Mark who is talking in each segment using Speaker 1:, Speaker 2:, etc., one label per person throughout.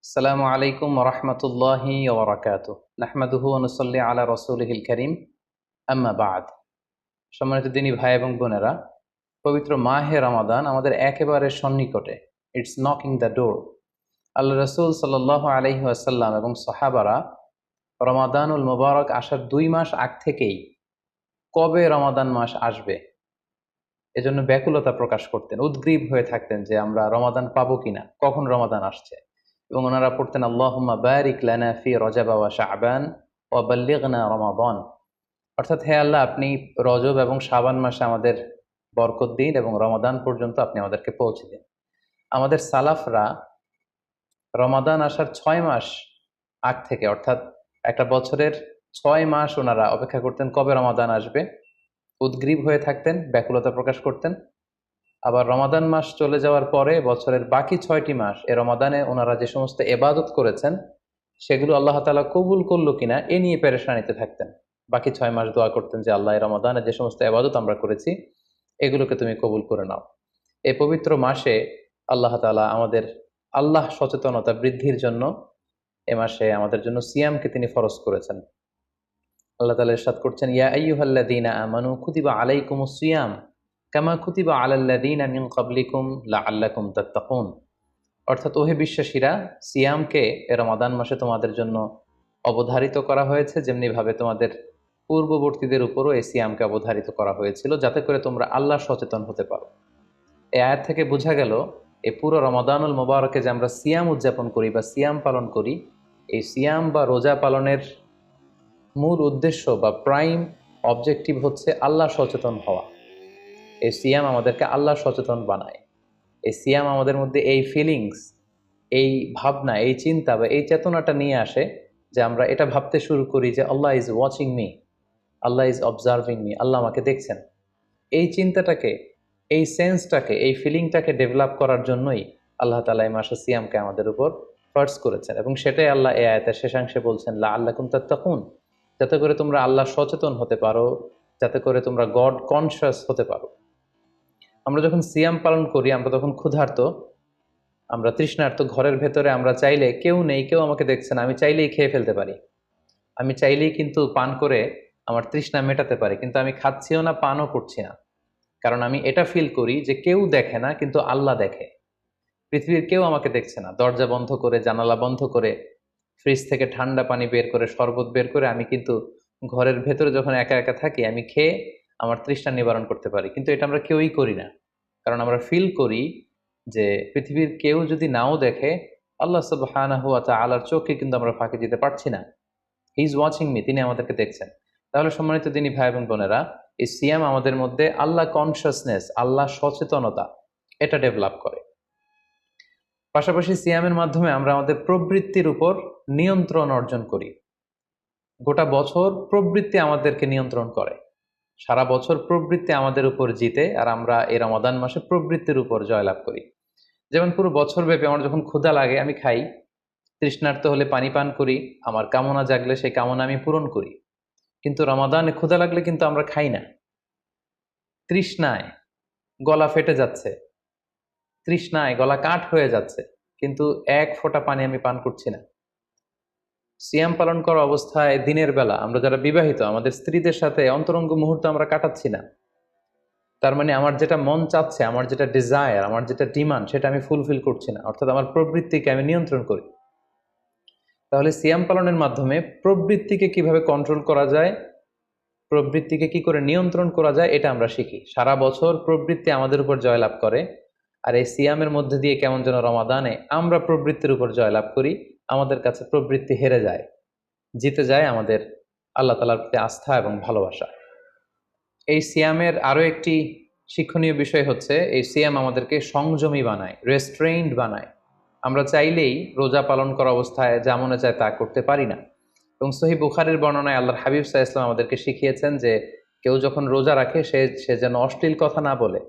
Speaker 1: আসসালামু আলাইকুম রহমতুল্লাহি ওবরাকাতুহ। নাহমাদুহু ওয়া নুসাল্লি আলা রাসূলিহিল কারীম, আম্মা বা'দ। সম্মানিত দিনী ভাই এবং বোনেরা, পবিত্র মাহে রমাদান আমাদের একেবারে সন্নিকটে। It's knocking the door. আল্লাহ রাসূল সাল্লাল্লাহু আলাইহি ওয়াসাল্লাম এবং সাহাবারা রমাদানুল মুবারক আসার 2 মাস আগ থেকেই কবে রমাদান মাস আসবে এজন্য ব্যাকুলতা প্রকাশ করতেন, উদ্গ্রীব হয়ে থাকতেন যে আমরা রমাদান পাবো কিনা, কখন রমাদান আসছে। এবং ওনারা পড়তেন আল্লাহুম্মা বারিক লানা ফি রজব ওয়া শাবান ওয়া বাল্লিগনা রমাদান। অর্থাৎ হে আল্লাহ, আপনি রজব এবং শাবান মাসে আমাদের বরকত দিন এবং রমাদান পর্যন্ত আপনি আমাদেরকে পৌঁছে দিন। আমাদের সালাফরা রমাদান আসার 6 মাস আগ থেকে, অর্থাৎ একটা বছরের 6 মাস ওনারা অপেক্ষা করতেন কবে রমাদান আসবে, উদ্গ্রীব হয়ে থাকতেন, ব্যাকুলতা প্রকাশ করতেন। আবার রমাদান মাস চলে যাওয়ার পরে বছরের বাকি 6টি মাস এ রমাদানে ওনারা যে সমস্ত এবাদত করেছেন সেগুলো আল্লাহ তাআলা কবুল করলো কিনা এ নিয়ে পেরেশানিতে থাকতেন। বাকি 6 মাস দোয়া করতেন যে আল্লাহ, রমাদানে যে সমস্ত এবাদত আমরা করেছি এগুলোকে তুমি কবুল করে নাও। এই পবিত্র মাসে আল্লাহ তাআলা আমাদের আল্লাহ সচেতনতা বৃদ্ধির জন্য এ মাসে আমাদের জন্য সিয়ামকে তিনি ফরজ করেছেন। আল্লাহ তাআলা ইরশাদ করছেন, ইয়া আইয়ুহাল্লাযীনা আমানু কুতিবা আলাইকুমুস সিয়াম কামা কুতিবা আলাল্লাযীনা মিন ক্বাবলিকুম লাআল্লাকুম তাত্তাকুন। অর্থাৎ ওহে বিশ্বাসীরা, সিয়ামকে এ রমাদান মাসে তোমাদের জন্য অবধারিত করা হয়েছে, যেমনি ভাবে তোমাদের পূর্ববর্তীদের উপরও এই সিয়ামকে অবধারিত করা হয়েছিল, যাতে করে তোমরা আল্লাহ সচেতন হতে পারো। এই আয়াত থেকে বোঝা গেল এই পুরো রমাদানুল মুবারকে যে আমরা সিয়াম উদযাপন করি বা সিয়াম পালন করি, এই সিয়াম বা রোজা পালনের মূল উদ্দেশ্য বা প্রাইম অবজেক্টিভ হচ্ছে আল্লাহ সচেতন হওয়া। এই সিয়াম আমাদেরকে আল্লাহ সচেতন বানায়। এই সিয়াম আমাদের মধ্যে এই ফিলিংস, এই ভাবনা, এই চিন্তা বা এই চেতনাটা নিয়ে আসে যে আমরা এটা ভাবতে শুরু করি যে Allah is watching me, Allah is observing me, আল্লাহ আমাকে দেখছেন। এই চিন্তাটাকে, এই সেন্সটাকে, এই ফিলিংটাকে ডেভেলপ করার জন্যই আল্লাহ তাআলা এই মাসে সিয়ামকে আমাদের উপর ফার্জ করেছেন, এবং সেটাই আল্লাহ এই আয়াতের শেষাংশে বলছেন লাআল্লাকুম তাত্তাকুন, যাতে করে তোমরা আল্লাহ সচেতন হতে পারো, যাতে করে তোমরা গড কনশাস হতে পারো। আমরা যখন সিয়াম পালন করি আমরা তখন ক্ষুধার্ত, আমরা তৃষ্ণার্ত, ঘরের ভেতরে আমরা চাইলে কেউ নেই, কেউ আমাকে দেখছে না, আমি চাইলেই খেয়ে ফেলতে পারি, আমি চাইলেই কিন্তু পান করে আমার তৃষ্ণা মেটাতে পারি, কিন্তু আমি খাচ্ছিও না, পানও করছি না। কারণ আমি এটা ফিল করি যে কেউ দেখে না কিন্তু আল্লাহ দেখে। পৃথিবীর কেউ আমাকে দেখছে না, দরজা বন্ধ করে, জানালা বন্ধ করে, ফ্রিজ থেকে ঠান্ডা পানি বের করে, শরবত বের করে আমি কিন্তু ঘরের ভেতরে যখন একা একা থাকি আমি খেয়ে আমার তৃষ্ণা নিবারণ করতে পারি। কিন্তু এটা আমরা কেউই করি না, কারণ আমরা ফিল করি যে পৃথিবীর কেউ যদি নাও দেখে, আল্লাহ সুবহানাহু ওয়া তাআলার চোখে কিন্তু আমরা ফাঁকি দিতে পারছি না। হি ইজ ওয়াচিং মি, তিনি আমাদেরকে দেখছেন। তাহলে সম্মানিত দিনী ভাই এবং বোনেরা, এই সিয়াম আমাদের মধ্যে আল্লাহ কনসিয়াসনেস, আল্লাহ সচেতনতা এটা ডেভেলপ করে। পাশাপাশি সিয়ামের মাধ্যমে আমরা আমাদের প্রবৃত্তির উপর নিয়ন্ত্রণ অর্জন করি। গোটা বছর প্রবৃত্তি আমাদেরকে নিয়ন্ত্রণ করে, সারা বছর প্রবৃত্তি আমাদের উপর জিতে, আর আমরা এই রমাদান মাসে প্রবৃত্তির উপর জয়লাভ করি। যেমন পুরো বছর ব্যাপী আমার যখন ক্ষুধা লাগে আমি খাই, তৃষ্ণার্ত হলে পানি পান করি, আমার কামনা জাগলে সেই কামনা আমি পূরণ করি। কিন্তু রমাদানে ক্ষুধা লাগলে কিন্তু আমরা খাই না। তৃষ্ণায় গলা ফেটে যাচ্ছে, তৃষ্ণায় গলা কাঠ হয়ে যাচ্ছে, কিন্তু এক ফোঁটা পানি আমি পান করছি না। সিয়াম পালন করা অবস্থায় দিনের বেলা আমরা যারা বিবাহিত, আমাদের স্ত্রীদের সাথে অন্তরঙ্গ মুহূর্ত আমরা কাটাচ্ছি না। তার মানে আমার যেটা মন চাচ্ছে, আমার যেটা ডিজায়ার, আমার যেটা ডিমান্ড, সেটা আমি ফুলফিল করছি না, অর্থাৎ আমার প্রবৃত্তিকে আমি নিয়ন্ত্রণ করি। তাহলে সিয়াম পালনের মাধ্যমে প্রবৃত্তিকে কিভাবে কন্ট্রোল করা যায়, প্রবৃত্তিকে কি করে নিয়ন্ত্রণ করা যায়, এটা আমরা শিখি। সারা বছর প্রবৃত্তি আমাদের উপর জয়লাভ করে, আর এই সিয়ামের মধ্যে দিয়ে কেমন যেন রমাদানে আমরা প্রবৃত্তির উপর জয়লাভ করি, আমাদের কাছে প্রবৃত্তি হেরে যায়, জিতে যায় আমাদের আল্লাহ তাআলার প্রতি আস্থা এবং ভালোবাসা। এই সিয়ামের আরো একটি শিক্ষণীয় বিষয় হচ্ছে, এই সিয়াম আমাদেরকে সংযমী বানায়, রেস্ট্রেইনড বানায়। আমরা চাইলেই রোজা পালন করা অবস্থায় যা মনে চায় তা করতে পারি না। এবং সহিহ বুখারীর বর্ণনায় আল্লাহর হাবিব সাল্লাল্লাহু আলাইহি ওয়াসাল্লাম আমাদেরকে শিখিয়েছেন যে কেউ যখন রোজা রাখে সে যেন অশ্লীল কথা না বলে,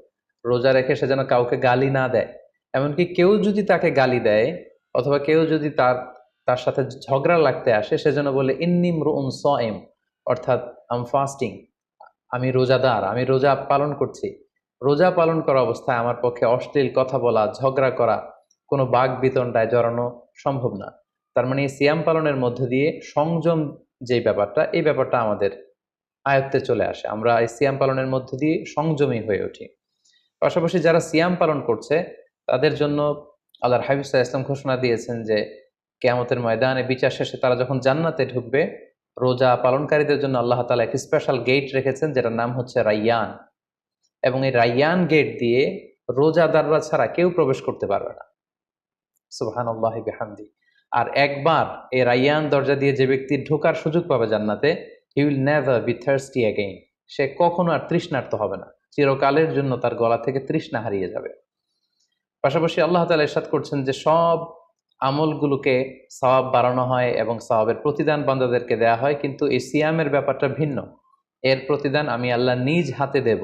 Speaker 1: রোজা রেখে সে যেন কাউকে গালি না দেয়। এমনকি কেউ যদি তাকে গালি দেয় অথবা কেউ যদি তার তার সাথে ঝগড়া লাগতে আসে, সে যেন বলে ইন্নী ইমরুউন সাইম, অর্থাৎ আই এম ফাস্টিং, আমি রোজাদার, আমি রোজা পালন করছি। রোজা পালন করা অবস্থায় আমার পক্ষে অশ্লীল কথা বলা, ঝগড়া করা, কোনো বাক বিতণ্ডায় জড়ানো সম্ভব না। তার মানে এই সিয়াম পালনের মধ্য দিয়ে সংযম যে ব্যাপারটা, এই ব্যাপারটা আমাদের আয়ত্তে চলে আসে। আমরা এই সিয়াম পালনের মধ্য দিয়ে সংযমী হয়ে উঠি। পাশাপাশি যারা সিয়াম পালন করছে তাদের জন্য আল্লাহর হাবিব সাল্লাল্লাহু আলাইহি ওয়াসাল্লাম ঘোষণা দিয়েছেন যে কিয়ামতের ময়দানে বিচার শেষে তারা যখন জান্নাতে ঢুকবে, রোজা পালনকারীদের জন্য আল্লাহ তাআলা একটি স্পেশাল গেট রেখেছেন যেটার নাম হচ্ছে রাইয়ান। এবং এই রাইয়ান গেট দিয়ে রোজাদাররা ছাড়া কেউ প্রবেশ করতে পারবে না। সুবহানাল্লাহি বিহামদি। আর একবার এই রাইয়ান দরজা দিয়ে যে ব্যক্তি ঢোকার সুযোগ পাবে জান্নাতে, he will never be thirsty again. সে কখনো আর তৃষ্ণার্ত হবে না, চিরকালের জন্য তার গলা থেকে তৃষ্ণা হারিয়ে যাবে। পাশাপাশি আল্লাহ তাআলা ইরশাদ করছেন যে সব আমলগুলোকে সওয়াব বাড়ানো হয় এবং সওয়াবের প্রতিদান বান্দাদেরকে দেয়া হয়, কিন্তু এই সিয়ামের ব্যাপারটা ভিন্ন। এর প্রতিদান আমি আল্লাহ নিজ হাতে দেব।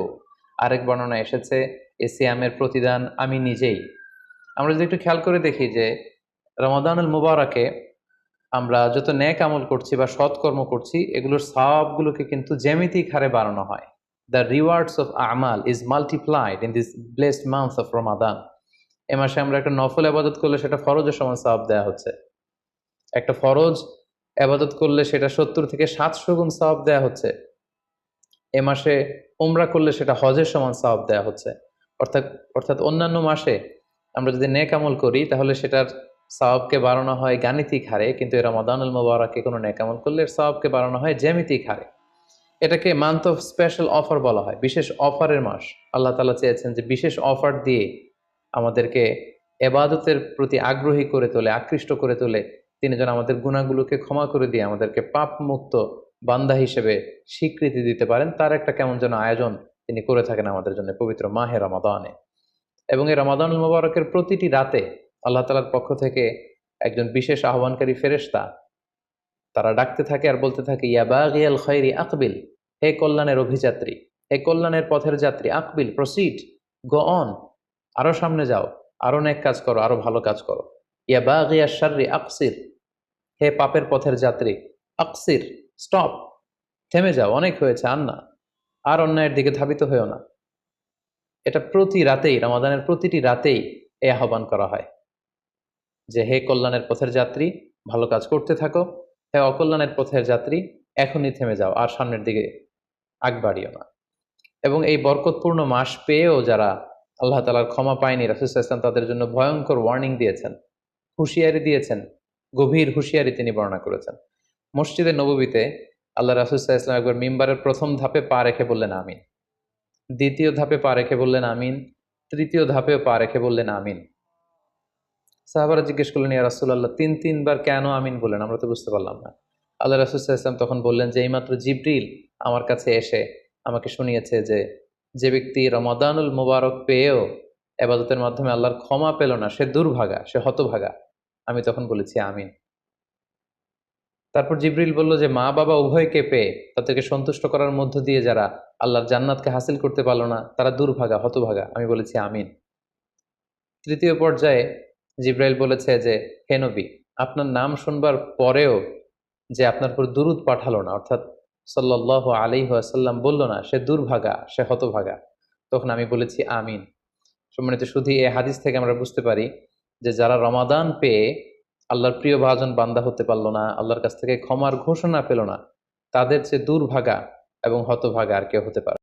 Speaker 1: আরেক বর্ণনা এসেছে এই সিয়ামের প্রতিদান আমি নিজেই। আমরা যদি একটু খেয়াল করে দেখি যে রমাদানুল মুবারাকে আমরা যত নেক আমল করছি বা সৎকর্ম করছি, এগুলোর সওয়াবগুলোকে কিন্তু জ্যামিতিক হারে বাড়ানো হয়। দ্য রিওয়ার্ডস অফ আমাল is multiplied in this blessed month of Ramadan. এ মাসে আমরা একটা নফল আবাদত করলে সেটা ফরজের সমান সওয়াব দেওয়া হচ্ছে। একটা ফরজ আবাদত করলে সেটা 70 থেকে 700 গুণ সওয়াব দেওয়া হচ্ছে। এ মাসে উমরা করলে সেটা হজের সমান সওয়াব দেওয়া হচ্ছে। অর্থাৎ অর্থাৎ অন্যান্য মাসে আমরা যদি নেক আমল করি তাহলে সেটার সওয়াবকে বাড়ানো হয় গাণিতিক হারে, কিন্তু এই রমাদানুল মুবারাকে কোনো নেক আমল করলে এর সওয়াবকে বাড়ানো হয় জ্যামিতিক হারে। এটাকে মান্থ অফ স্পেশাল অফার বলা হয়, বিশেষ অফারের মাস। আল্লাহ তাআলা চেয়েছেন যে বিশেষ অফার দিয়ে আমাদেরকে এবাদতের প্রতি আগ্রহী করে তোলে, আকৃষ্ট করে তোলে। তিনি যেন আমাদের গুনাহগুলোকে ক্ষমা করে দিয়ে আমাদেরকে পাপ মুক্ত বান্দা হিসেবে স্বীকৃতি দিতে পারেন, তার একটা কেমন যেন আয়োজন তিনি করে থাকেন আমাদের জন্য পবিত্র মাহে রমাদানে। এবং এই রমাদানুল মুবারকের প্রতিটি রাতে আল্লাহ তাআলার পক্ষ থেকে একজন বিশেষ আহ্বানকারী ফেরেশতা তারা ডাকতে থাকে আর বলতে থাকে, ইয়া বাগিয়াল খায়রি আকবিল, হে কল্যাণের অভিযাত্রী, হে কল্যাণের পথের যাত্রী, আকবিল প্রসিড, গো অন, আরো সামনে যাও, আরো নেক কাজ করো, আরো ভালো কাজ করো। ইয়া বাগিয়াশ শাররি আকসির, হে পাপের পথের যাত্রী, আকসির স্টপ, থেমে যাও, অনেক হয়েছে, আর না, আর অন্যায়ের দিকে ধাবিত হয়েও না। এটা প্রতি রাতেই, রমাদানের প্রতিটি রাতেই এই আহ্বান করা হয় যে হে কল্যাণের পথের যাত্রী, ভালো কাজ করতে থাকো, হে অকল্যাণের পথের যাত্রী, এখনই থেমে যাও, আর সামনের দিকে আগ বাড়িও না। এবং এই বরকতপূর্ণ মাস পেয়েও যারা আল্লাহ তাআলার ক্ষমা পায়নি, রাসূল সাল্লাল্লাহু আলাইহি ওয়াসাল্লাম তাদের জন্য ভয়ঙ্কর ওয়ার্নিং দিয়েছেন, হুঁশিয়ারি দিয়েছেন, গভীর হুঁশিয়ারি তিনি বর্ণনা করেছেন। মসজিদে নববীতে আল্লাহ রাসূল সাল্লাল্লাহু আলাইহি ওয়াসাল্লাম একবার মিম্বারের প্রথম ধাপে পা রেখে বললেন আমিন, দ্বিতীয় ধাপে পা রেখে বললেন আমিন, তৃতীয় ধাপেও পা রেখে বললেন আমিন। সাহাবারা জিজ্ঞেস করলেন, ইয়া রাসূলুল্লাহ, তিনবার কেন আমিন বললেন? আমরা তো বুঝতে পারলাম না। আল্লাহ রাসূল সাল্লাল্লাহু আলাইহি ওয়াসাল্লাম তখন বললেন যে এইমাত্র জিবরিল আমার কাছে এসে আমাকে শুনিয়েছে যে যে ব্যক্তি রমাদানুল মুবারক পেয়েও ইবাদতের মাধ্যমে আল্লাহর ক্ষমা পেল না, সে দুর্ভাগা, সে হতভাগা। আমি তখন বলেছি আমিন। তারপর জিবরিল বলল যে মা বাবা উভয়কে পেয়ে তাদেরকে সন্তুষ্ট করার মধ্য দিয়ে যারা আল্লাহর জান্নাতকে হাসিল করতে পারলো না, তারা দুর্ভাগা, হতভাগা। আমি বলেছি আমিন। তৃতীয় পর্যায়ে জিব্রাইল বলেছে যে হে নবী, আপনার নাম শুনবার পরেও যে আপনার উপর দুরূদ পাঠালো না, অর্থাৎ সাল্লাল্লাহু আলাইহি ওয়াসাল্লাম বলল না, সে দুর্ভাগা, সে হতভাগা। তখন আমি বলেছি আমিন। সম্মানিত সুধী, এই হাদিস থেকে আমরা বুঝতে পারি যে যারা রমাদান পেয়ে আল্লাহর প্রিয় ভাজন বান্দা হতে পারলো না, আল্লাহর কাছ থেকে ক্ষমার ঘোষণা পেল না, তাদের চেয়ে দুর্ভাগা এবং হতভাগা আর কেউ হতে পারে।